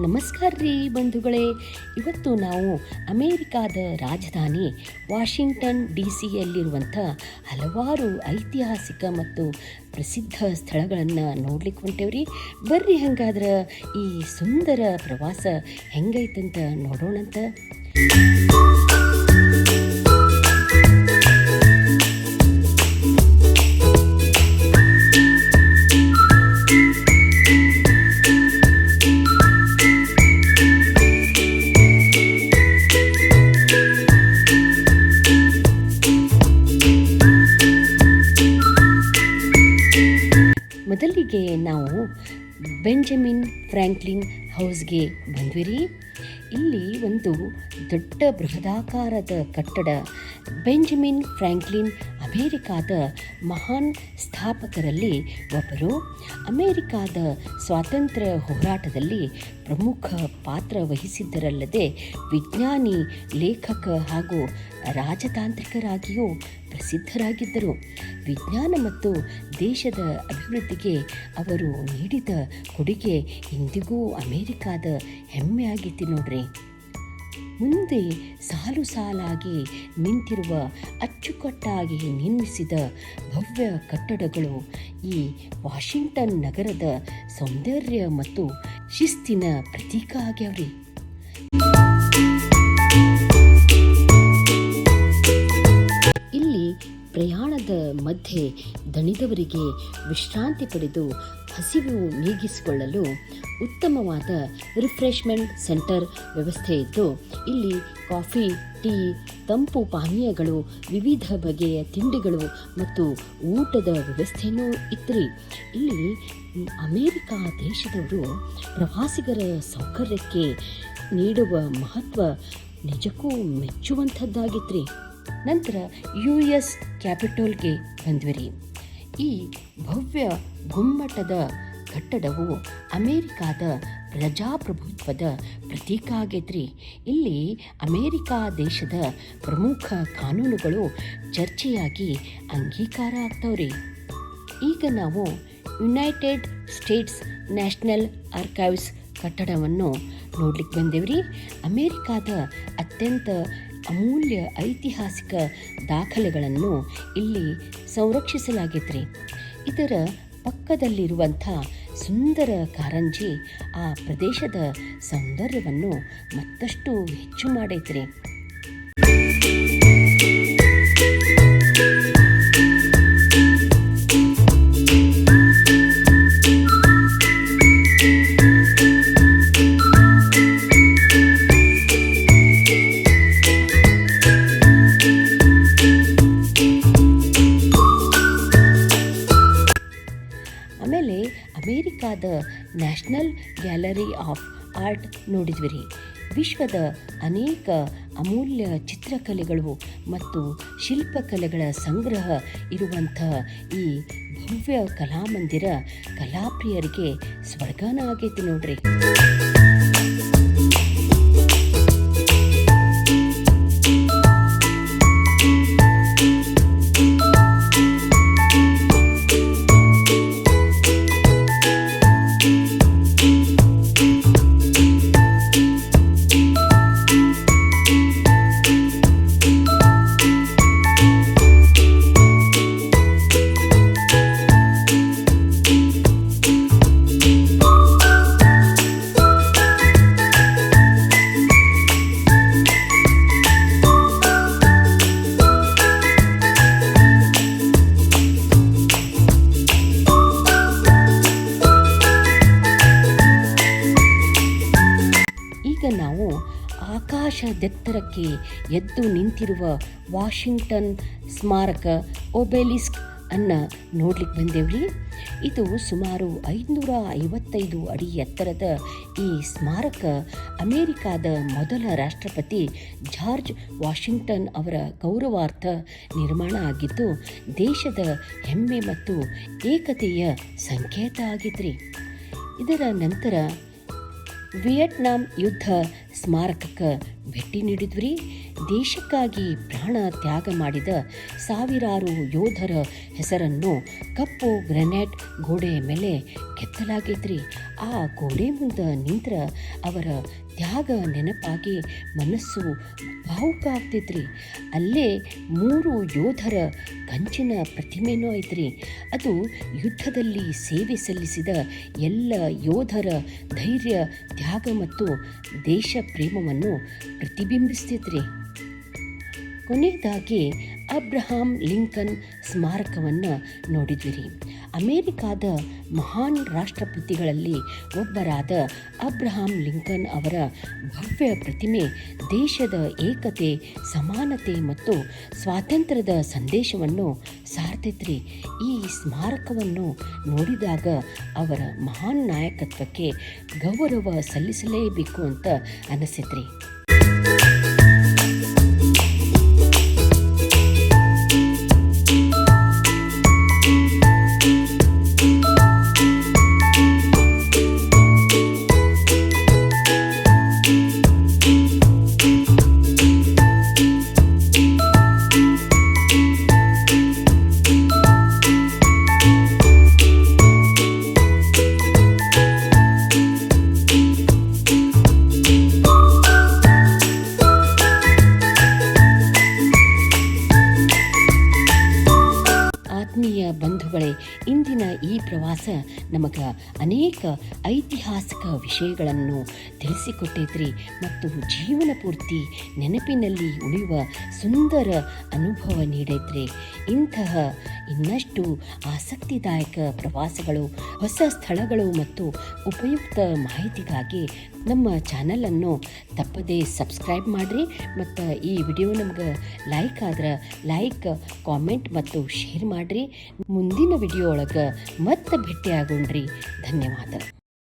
ನಮಸ್ಕಾರ ರೀ ಬಂಧುಗಳೇ. ಇವತ್ತು ನಾವು ಅಮೇರಿಕಾದ ರಾಜಧಾನಿ ವಾಷಿಂಗ್ಟನ್ DC ಯಲ್ಲಿರುವಂಥ ಹಲವಾರು ಐತಿಹಾಸಿಕ ಮತ್ತು ಪ್ರಸಿದ್ಧ ಸ್ಥಳಗಳನ್ನು ನೋಡ್ಲಿಕ್ಕೆ ಹೊಂಟೇವ್ರಿ. ಬರ್ರಿ ಹಂಗಾದ್ರೆ ಈ ಸುಂದರ ಪ್ರವಾಸ ಹೆಂಗೈತಂತ ನೋಡೋಣಂತ. ಮೊದಲಿಗೆ ನಾವು ಬೆಂಜಮಿನ್ ಫ್ರಾಂಕ್ಲಿನ್ ಹೌಸ್ಗೆ ಬಂದ್ವಿರಿ. ಇಲ್ಲಿ ಒಂದು ದೊಡ್ಡ ಬೃಹದಾಕಾರದ ಕಟ್ಟಡ. ಬೆಂಜಮಿನ್ ಫ್ರಾಂಕ್ಲಿನ್ ಅಮೇರಿಕಾದ ಮಹಾನ್ ಸ್ಥಾಪಕರಲ್ಲಿ ಒಬ್ಬರು. ಅಮೇರಿಕಾದ ಸ್ವಾತಂತ್ರ್ಯ ಹೋರಾಟದಲ್ಲಿ ಪ್ರಮುಖ ಪಾತ್ರ ವಹಿಸಿದ್ದರಲ್ಲದೆ ವಿಜ್ಞಾನಿ, ಲೇಖಕ ಹಾಗೂ ರಾಜತಾಂತ್ರಿಕರಾಗಿಯೂ ಪ್ರಸಿದ್ಧರಾಗಿದ್ದರು. ವಿಜ್ಞಾನ ಮತ್ತು ದೇಶದ ಅಭಿವೃದ್ಧಿಗೆ ಅವರು ನೀಡಿದ ಕೊಡುಗೆ ಇಂದಿಗೂ ಅಮೇರಿಕಾದ ಹೆಮ್ಮೆಯಾಗಿತ್ತು ನೋಡ್ರಿ. ಮುಂದೆ ಸಾಲು ಸಾಲಾಗಿ ನಿಂತಿರುವ ಅಚ್ಚುಕಟ್ಟಾಗಿ ನಿರ್ಮಿಸಿದ ಭವ್ಯ ಕಟ್ಟಡಗಳು ಈ ವಾಷಿಂಗ್ಟನ್ ನಗರದ ಸೌಂದರ್ಯ ಮತ್ತು ಶಿಸ್ತಿನ ಪ್ರತೀಕ ಆಗ್ಯಾವ್ರಿ. ಇಲ್ಲಿ ಪ್ರಯಾಣದ ಮಧ್ಯೆ ದಣಿದವರಿಗೆ ವಿಶ್ರಾಂತಿ ಪಡೆದು ಹಸಿವು ನೀಗಿಸಿಕೊಳ್ಳಲು ಉತ್ತಮವಾದ ರಿಫ್ರೆಶ್ಮೆಂಟ್ ಸೆಂಟರ್ ವ್ಯವಸ್ಥೆ ಇದ್ದು, ಇಲ್ಲಿ ಕಾಫಿ, ಟೀ, ತಂಪು ಪಾನೀಯಗಳು, ವಿವಿಧ ಬಗೆಯ ತಿಂಡಿಗಳು ಮತ್ತು ಊಟದ ವ್ಯವಸ್ಥೆಯೂ ಇತ್ತು. ಇಲ್ಲಿ ಅಮೇರಿಕಾ ದೇಶದವರು ಪ್ರವಾಸಿಗರ ಸೌಕರ್ಯಕ್ಕೆ ನೀಡುವ ಮಹತ್ವ ನಿಜಕ್ಕೂ ಮೆಚ್ಚುವಂಥದ್ದಾಗಿತ್ತು. ನಂತರ US ಕ್ಯಾಪಿಟೋಲ್ಗೆ ಬಂದ್ವಿರಿ. ಈ ಭವ್ಯ ಗುಮ್ಮಟದ ಕಟ್ಟಡವು ಅಮೇರಿಕಾದ ಪ್ರಜಾಪ್ರಭುತ್ವದ ಪ್ರತೀಕ ಆಗೈತ್ರಿ. ಇಲ್ಲಿ ಅಮೇರಿಕಾ ದೇಶದ ಪ್ರಮುಖ ಕಾನೂನುಗಳು ಚರ್ಚೆಯಾಗಿ ಅಂಗೀಕಾರ ಆಗ್ತಾವ್ರಿ. ಈಗ ನಾವು ಯುನೈಟೆಡ್ ಸ್ಟೇಟ್ಸ್ ನ್ಯಾಷನಲ್ ಆರ್ಕೈವ್ಸ್ ಕಟ್ಟಡವನ್ನು ನೋಡ್ಲಿಕ್ಕೆ ಬಂದೇವ್ರಿ. ಅಮೇರಿಕಾದ ಅತ್ಯಂತ ಅಮೂಲ್ಯ ಐತಿಹಾಸಿಕ ದಾಖಲೆಗಳನ್ನು ಇಲ್ಲಿ ಸಂರಕ್ಷಿಸಲಾಗಿತ್ತು. ಇದರ ಪಕ್ಕದಲ್ಲಿರುವಂಥ ಸುಂದರ ಕಾರಂಜಿ ಆ ಪ್ರದೇಶದ ಸೌಂದರ್ಯವನ್ನು ಮತ್ತಷ್ಟು ಹೆಚ್ಚು ಮಾಡೈತ್ರಿ. ಆಮೇಲೆ ಅಮೇರಿಕಾದ ನ್ಯಾಷನಲ್ ಗ್ಯಾಲರಿ ಆಫ್ ಆರ್ಟ್ ನೋಡಿದ್ವಿ. ವಿಶ್ವದ ಅನೇಕ ಅಮೂಲ್ಯ ಚಿತ್ರಕಲೆಗಳು ಮತ್ತು ಶಿಲ್ಪಕಲೆಗಳ ಸಂಗ್ರಹ ಇರುವಂಥ ಈ ಭವ್ಯ ಕಲಾಮಂದಿರ ಕಲಾಪ್ರಿಯರಿಗೆ ಸ್ವರ್ಗನ ಆಗೈತಿ ನೋಡ್ರಿ. ಈಗ ನಾವು ಆಕಾಶದೆತ್ತರಕ್ಕೆ ಎದ್ದು ನಿಂತಿರುವ ವಾಷಿಂಗ್ಟನ್ ಸ್ಮಾರಕ ಒಬೆಲಿಸ್ಕ್ ಅನ್ನು ನೋಡ್ಲಿಕ್ಕೆ ಬಂದೇವ್ರಿ. ಇದು ಸುಮಾರು 555 ಅಡಿ ಎತ್ತರದ ಈ ಸ್ಮಾರಕ ಅಮೇರಿಕಾದ ಮೊದಲ ರಾಷ್ಟ್ರಪತಿ ಜಾರ್ಜ್ ವಾಷಿಂಗ್ಟನ್ ಅವರ ಗೌರವಾರ್ಥ ನಿರ್ಮಾಣ ಆಗಿದ್ದು, ದೇಶದ ಹೆಮ್ಮೆ ಮತ್ತು ಏಕತೆಯ ಸಂಕೇತ ಆಗಿತ್ತು. ಇದರ ನಂತರ ವಿಯೆಟ್ನಾಂ ಯುದ್ಧ ಸ್ಮಾರಕಕ್ಕೆ ಭೇಟಿ ನೀಡಿದ್ವಿ. ದೇಶಕ್ಕಾಗಿ ಪ್ರಾಣ ತ್ಯಾಗ ಮಾಡಿದ ಸಾವಿರಾರು ಯೋಧರ ಹೆಸರನ್ನು ಕಪ್ಪು ಗ್ರೆನೇಡ್ ಗೋಡೆಯ ಮೇಲೆ ಕೆತ್ತಲಾಗೈತ್ರಿ. ಆ ಗೋಡೆ ಮುಂದೆ ನಿಂತ್ರ ಅವರ ತ್ಯಾಗ ನೆನಪಾಗಿ ಮನಸ್ಸು ಭಾವುಕ ಆಗ್ತೈತ್ರಿ. ಅಲ್ಲೇ 3 ಯೋಧರ ಕಂಚಿನ ಪ್ರತಿಮೆನೂ ಐತ್ರಿ. ಅದು ಯುದ್ಧದಲ್ಲಿ ಸೇವೆ ಸಲ್ಲಿಸಿದ ಎಲ್ಲ ಯೋಧರ ಧೈರ್ಯ, ತ್ಯಾಗ ಮತ್ತು ದೇಶ ಪ್ರೇಮವನ್ನು ಪ್ರತಿಬಿಂಬಿಸ್ತೈತ್ರಿ. ಕೊನೆಯದಾಗಿ ಅಬ್ರಹಾಂ ಲಿಂಕನ್ ಸ್ಮಾರಕವನ್ನು ನೋಡಿದ್ವಿ. ಅಮೇರಿಕಾದ ಮಹಾನ್ ರಾಷ್ಟ್ರಪತಿಗಳಲ್ಲಿ ಒಬ್ಬರಾದ ಅಬ್ರಹಾಂ ಲಿಂಕನ್ ಅವರ ಭವ್ಯ ಪ್ರತಿಮೆ ದೇಶದ ಏಕತೆ, ಸಮಾನತೆ ಮತ್ತು ಸ್ವಾತಂತ್ರ್ಯದ ಸಂದೇಶವನ್ನು ಸಾರ್ತೈತ್ರಿ. ಈ ಸ್ಮಾರಕವನ್ನು ನೋಡಿದಾಗ ಅವರ ಮಹಾನ್ ನಾಯಕತ್ವಕ್ಕೆ ಗೌರವ ಸಲ್ಲಿಸಲೇಬೇಕು ಅಂತ ಅನಿಸಿತ್ರಿ. ಆತ್ಮೀಯ ಬಂಧುಗಳೇ, ಇಂದಿನ ಈ ಪ್ರವಾಸ ನಮಗೆ ಅನೇಕ ಐತಿಹಾಸಿಕ ವಿಷಯಗಳನ್ನು ತಿಳಿಸಿಕೊಟ್ಟೈತ್ರಿ ಮತ್ತು ಜೀವನ ಪೂರ್ತಿ ನೆನಪಿನಲ್ಲಿ ಉಳಿಯುವ ಸುಂದರ ಅನುಭವ ನೀಡೈತ್ರಿ. ಇಂತಹ ಇನ್ನಷ್ಟು ಆಸಕ್ತಿದಾಯಕ ಪ್ರವಾಸಗಳು, ಹೊಸ ಸ್ಥಳಗಳು ಮತ್ತು ಉಪಯುಕ್ತ ಮಾಹಿತಿಗಾಗಿ ನಮ್ಮ ಚಾನಲನ್ನು ತಪ್ಪದೇ ಸಬ್ಸ್ಕ್ರೈಬ್ ಮಾಡಿರಿ. ಮತ್ತು ಈ ವಿಡಿಯೋ ನಮ್ಗೆ ಲೈಕ್ ಆದ್ರೆ ಲೈಕ್, ಕಾಮೆಂಟ್ ಮತ್ತು ಶೇರ್ ಮಾಡಿರಿ. ಮುಂದಿನ ವಿಡಿಯೋ ಒಳಗೆ ಮತ್ತೆ ಭೇಟಿಯಾಗೋಣ್ರಿ. ಧನ್ಯವಾದ.